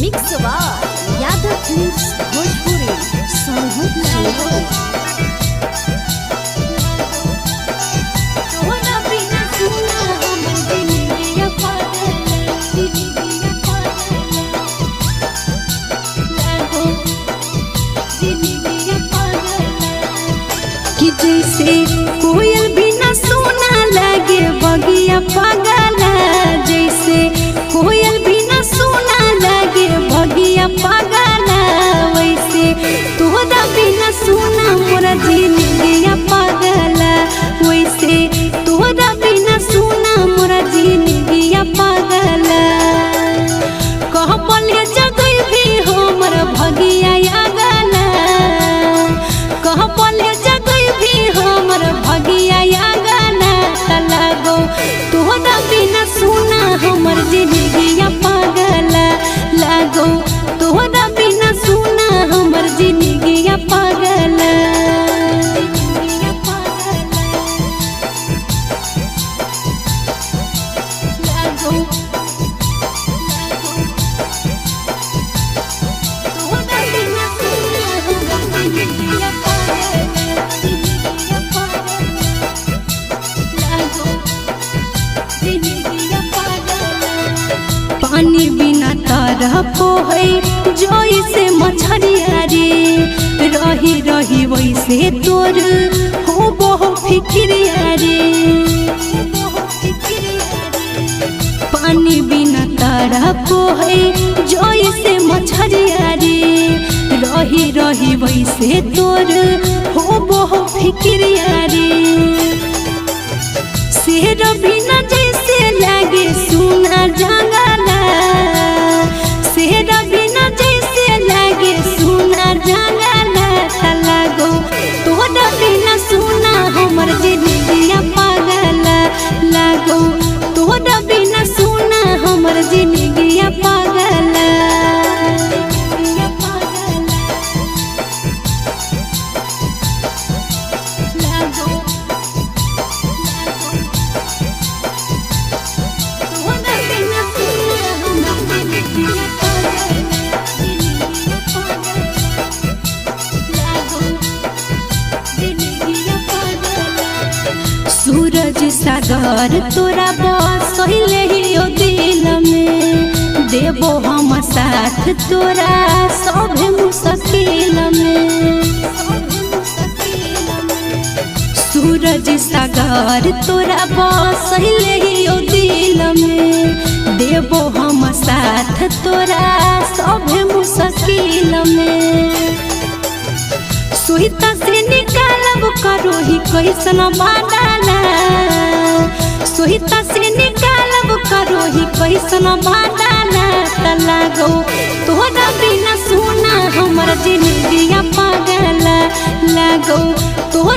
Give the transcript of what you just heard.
Mix बार Yadav films Bhojpuri संगीत कि जैसे कोयल बिना सोना लगे बगिया पागला, जैसे कोयल बिना सोना लगे बगिया पागला, वैसे तोहरा बिना सोना मोरा जिंदगिया पागला, वैसे तोहरा बिना सोना मोरा जिंदगिया पागला। कह पले जगई भी हमर भगिया आगला, कह पले जगई भी हमर भगिया आगला, लागो तोहरा बिना सोना हमर जिंदगिया पागला, लागो तोहरा बिना सोना हमर जिंदगिया पागला। पानी बिना तरफो है जैसे मछरिया रे, रही रही वैसे तोर हो बहु फिक्रिया रे। पानी बिना तरफो है जैसे मछरिया रे, रही रही वैसे तोर हो बहु फिक्रिया रे। शेर बिना जैसे लागे सुना जंगला, शेर बिना जैसे लागे सुना जंगला, लागो तोहरा बिना सुना हमर जिंदगिया पागला, लागो तोहरा बिना सुना हमर जिंदगिया पागला। सूरज सागर तोरा बसले ही दिल में, देवो हम साथ तोरा सब मुश्किल में। सूरज सागर तोरा बसले ही दिल में, देवो हम साथ तोरा सब मुश्किल में। सोहिता से निकालब करो ही कैसन बादला, सोहिता से निकालब करो ही कैसन बादला, लागो तोहरा बिना सोना हमर जिंदगिया पागला, लागो तोहरा